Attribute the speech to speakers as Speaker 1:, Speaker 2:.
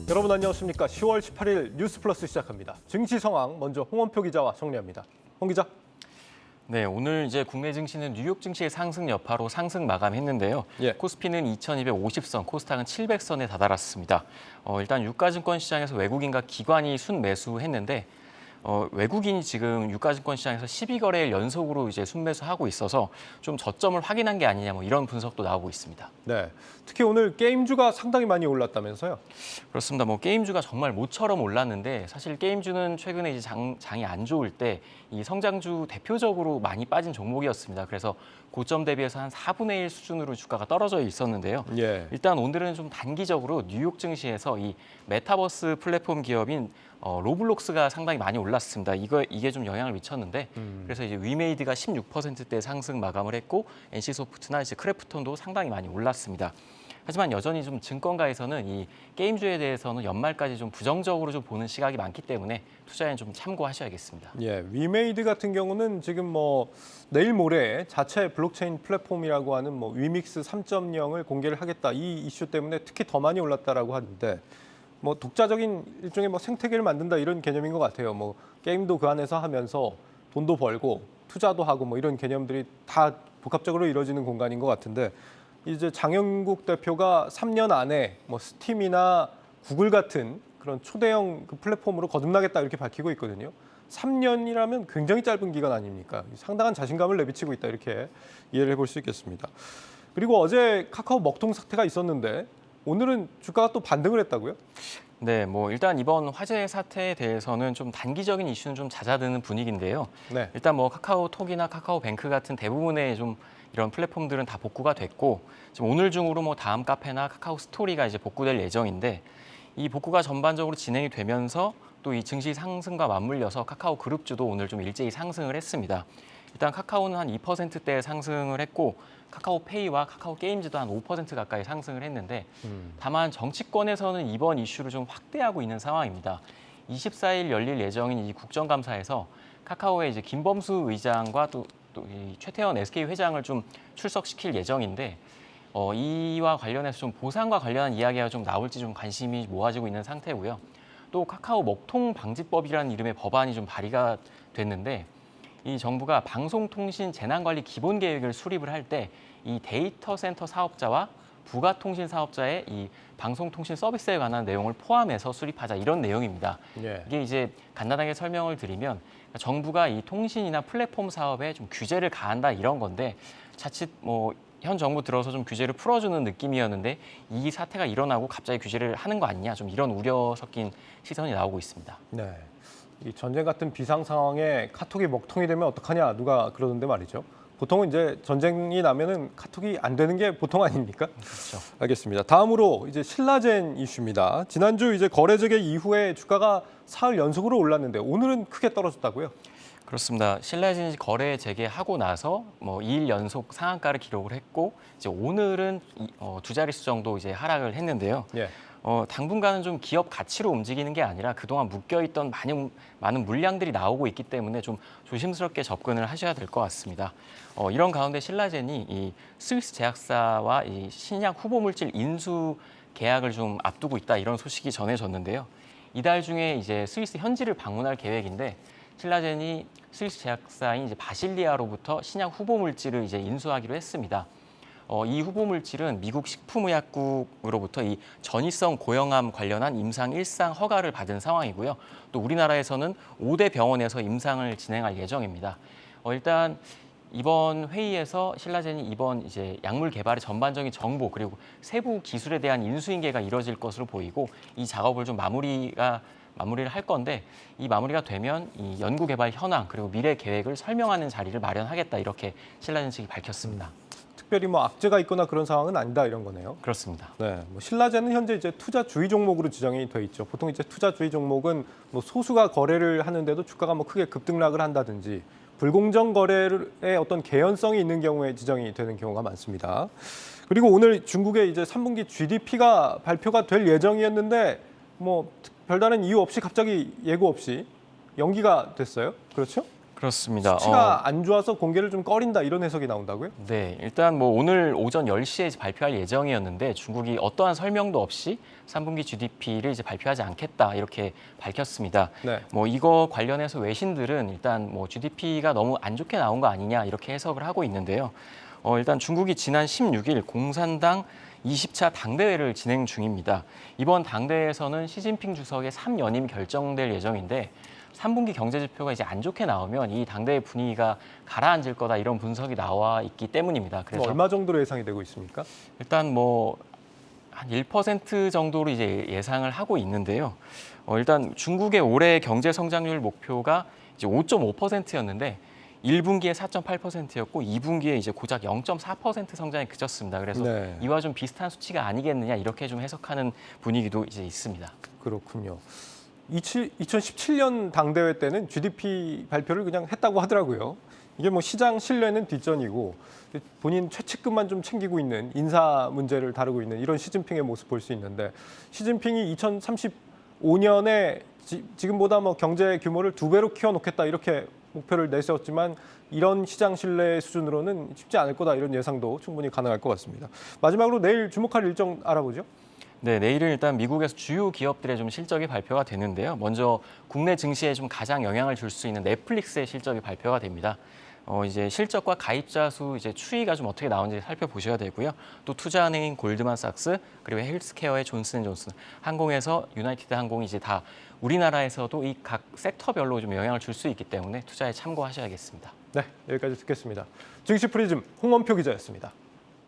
Speaker 1: 여러분 안녕하십니까? 10월 18일 뉴스플러스 시작합니다. 증시 상황 먼저 홍원표 기자와 정리합니다. 홍 기자.
Speaker 2: 네, 오늘 이제 국내 증시는 뉴욕 증시의 상승 여파로 상승 마감했는데요. 코스피는 2,250선, 코스닥은 700선에 다다랐습니다. 일단 유가증권 시장에서 외국인과 기관이 순매수했는데 외국인이 지금 유가증권 시장에서 12거래일 연속으로 이제 순매수하고 있어서 좀 저점을 확인한 게 아니냐 이런 분석도 나오고 있습니다.
Speaker 1: 네, 특히 오늘 게임주가 상당히 많이 올랐다면서요?
Speaker 2: 그렇습니다. 게임주가 정말 모처럼 올랐는데 사실 게임주는 최근에 이제 장이 안 좋을 때 이 성장주 대표적으로 많이 빠진 종목이었습니다. 그래서 고점 대비해서 한 4분의 1 수준으로 주가가 떨어져 있었는데요. 일단 오늘은 좀 단기적으로 뉴욕 증시에서 이 메타버스 플랫폼 기업인 로블록스가 상당히 많이 올랐습니다. 이게 좀 영향을 미쳤는데 그래서 이제 위메이드가 16%대 상승 마감을 했고 NC소프트나 이제 크래프톤도 상당히 많이 올랐습니다. 하지만 여전히 좀 증권가에서는 이 게임주에 대해서는 연말까지 좀 부정적으로 좀 보는 시각이 많기 때문에 투자에는 좀 참고하셔야겠습니다.
Speaker 1: 위메이드 같은 경우는 지금 내일 모레 자체 블록체인 플랫폼이라고 하는 위믹스 3.0을 공개를 하겠다 이 이슈 때문에 특히 더 많이 올랐다라고 하는데 독자적인 일종의 생태계를 만든다 이런 개념인 것 같아요. 게임도 그 안에서 하면서 돈도 벌고 투자도 하고 이런 개념들이 다 복합적으로 이루어지는 공간인 것 같은데 이제 장영국 대표가 3년 안에 스팀이나 구글 같은 그런 초대형 그 플랫폼으로 거듭나겠다 이렇게 밝히고 있거든요. 3년이라면 굉장히 짧은 기간 아닙니까? 상당한 자신감을 내비치고 있다 이렇게 이해를 해볼 수 있겠습니다. 그리고 어제 카카오 먹통 사태가 있었는데 오늘은 주가가 또 반등을 했다고요?
Speaker 2: 네, 일단 이번 화재 사태에 대해서는 좀 단기적인 이슈는 좀 잦아드는 분위기인데요. 일단 카카오톡이나 카카오뱅크 같은 대부분의 좀 이런 플랫폼들은 다 복구가 됐고 지금 오늘 중으로 다음 카페나 카카오 스토리가 이제 복구될 예정인데 이 복구가 전반적으로 진행이 되면서 또 이 증시 상승과 맞물려서 카카오 그룹주도 오늘 좀 일제히 상승을 했습니다. 일단 카카오는 한 2%대 상승을 했고 카카오페이와 카카오 게임즈도 한 5% 가까이 상승을 했는데 다만 정치권에서는 이번 이슈를 좀 확대하고 있는 상황입니다. 24일 열릴 예정인 이 국정감사에서 카카오의 이제 김범수 의장과 또 이 최태원 SK 회장을 좀 출석시킬 예정인데 이와 관련해서 좀 보상과 관련한 이야기가 좀 나올지 좀 관심이 모아지고 있는 상태고요. 또 카카오 먹통 방지법이라는 이름의 법안이 좀 발의가 됐는데 이 정부가 방송통신 재난관리 기본계획을 수립을 할 때 이 데이터 센터 사업자와 부가통신 사업자의 이 방송통신 서비스에 관한 내용을 포함해서 수립하자 이런 내용입니다. 이게 이제 간단하게 설명을 드리면 정부가 이 통신이나 플랫폼 사업에 좀 규제를 가한다 이런 건데 자칫 현 정부 들어서 좀 규제를 풀어주는 느낌이었는데 이 사태가 일어나고 갑자기 규제를 하는 거 아니냐 좀 이런 우려 섞인 시선이 나오고 있습니다.
Speaker 1: 이 전쟁 같은 비상 상황에 카톡이 먹통이 되면 어떡하냐 누가 그러던데 말이죠. 보통은 이제 전쟁이 나면은 카톡이 안 되는 게 보통 아닙니까?
Speaker 2: 그렇죠.
Speaker 1: 알겠습니다. 다음으로 이제 신라젠 이슈입니다. 지난주 이제 거래 재개 이후에 주가가 사흘 연속으로 올랐는데 오늘은 크게 떨어졌다고요?
Speaker 2: 그렇습니다. 신라젠이 거래 재개하고 나서 2일 연속 상한가를 기록을 했고 이제 오늘은 두 자릿수 정도 이제 하락을 했는데요. 당분간은 좀 기업 가치로 움직이는 게 아니라 그동안 묶여있던 많은 물량들이 나오고 있기 때문에 좀 조심스럽게 접근을 하셔야 될 것 같습니다. 이런 가운데 신라젠이 이 스위스 제약사와 이 신약 후보 물질 인수 계약을 좀 앞두고 있다 이런 소식이 전해졌는데요. 이달 중에 이제 스위스 현지를 방문할 계획인데 신라젠이 스위스 제약사인 이제 바실리아로부터 신약 후보 물질을 이제 인수하기로 했습니다. 이 후보 물질은 미국 식품의약국으로부터 이 전이성 고형암 관련한 임상 1상 허가를 받은 상황이고요. 또 우리나라에서는 5대 병원에서 임상을 진행할 예정입니다. 일단 이번 회의에서 신라젠이 이번 이제 약물 개발의 전반적인 정보 그리고 세부 기술에 대한 인수인계가 이뤄질 것으로 보이고 이 작업을 좀 마무리를 할 건데 이 마무리가 되면 이 연구 개발 현황 그리고 미래 계획을 설명하는 자리를 마련하겠다 이렇게 신라젠 측이 밝혔습니다.
Speaker 1: 특별히 악재가 있거나 그런 상황은 아니다 이런 거네요.
Speaker 2: 그렇습니다.
Speaker 1: 신라젠은 현재 이제 투자주의 종목으로 지정이 돼 있죠. 보통 이제 투자주의 종목은 소수가 거래를 하는데도 주가가 크게 급등락을 한다든지 불공정 거래의 어떤 개연성이 있는 경우에 지정이 되는 경우가 많습니다. 그리고 오늘 중국의 이제 3분기 GDP가 발표가 될 예정이었는데 별다른 이유 없이 갑자기 예고 없이 연기가 됐어요. 그렇죠?
Speaker 2: 그렇습니다.
Speaker 1: 수치가 안 좋아서 공개를 좀 꺼린다 이런 해석이 나온다고요?
Speaker 2: 네, 일단 뭐 오늘 오전 10시에 발표할 예정이었는데 중국이 어떠한 설명도 없이 3분기 GDP를 이제 발표하지 않겠다 이렇게 밝혔습니다.
Speaker 1: 네.
Speaker 2: 뭐 이거 관련해서 외신들은 일단 뭐 GDP가 너무 안 좋게 나온 거 아니냐 이렇게 해석을 하고 있는데요. 일단 중국이 지난 16일 공산당 20차 당대회를 진행 중입니다. 이번 당대회에서는 시진핑 주석의 3연임 결정될 예정인데 3분기 경제 지표가 이제 안 좋게 나오면 이 당대회 분위기가 가라앉을 거다 이런 분석이 나와 있기 때문입니다. 그래서
Speaker 1: 얼마 정도로 예상이 되고 있습니까?
Speaker 2: 일단 뭐 한 1% 정도로 이제 예상을 하고 있는데요. 일단 중국의 올해 경제 성장률 목표가 이제 5.5%였는데 1분기에 4.8%였고 2분기에 이제 고작 0.4% 성장에 그쳤습니다. 그래서
Speaker 1: 네.
Speaker 2: 이와 좀 비슷한 수치가 아니겠느냐 이렇게 좀 해석하는 분위기도 이제 있습니다.
Speaker 1: 그렇군요. 2017년 당대회 때는 GDP 발표를 그냥 했다고 하더라고요. 이게 뭐 시장 신뢰는 뒷전이고 본인 최측근만 좀 챙기고 있는 인사 문제를 다루고 있는 이런 시진핑의 모습 볼 수 있는데 시진핑이 2035년에 지금보다 뭐 경제 규모를 2배로 키워놓겠다 이렇게 목표를 내세웠지만 이런 시장 신뢰 수준으로는 쉽지 않을 거다 이런 예상도 충분히 가능할 것 같습니다. 마지막으로 내일 주목할 일정 알아보죠.
Speaker 2: 네, 내일은 일단 미국에서 주요 기업들의 좀 실적이 발표가 되는데요. 먼저 국내 증시에 좀 가장 영향을 줄 수 있는 넷플릭스의 실적이 발표가 됩니다. 이제 실적과 가입자 수 이제 추이가 좀 어떻게 나오는지 살펴보셔야 되고요. 또 투자은행인 골드만삭스 그리고 헬스케어의 존슨앤존슨, 항공에서 유나이티드 항공이 이제 다 우리나라에서도 이 각 섹터별로 좀 영향을 줄 수 있기 때문에 투자에 참고하셔야겠습니다.
Speaker 1: 네, 여기까지 듣겠습니다. 증시 프리즘 홍원표 기자였습니다.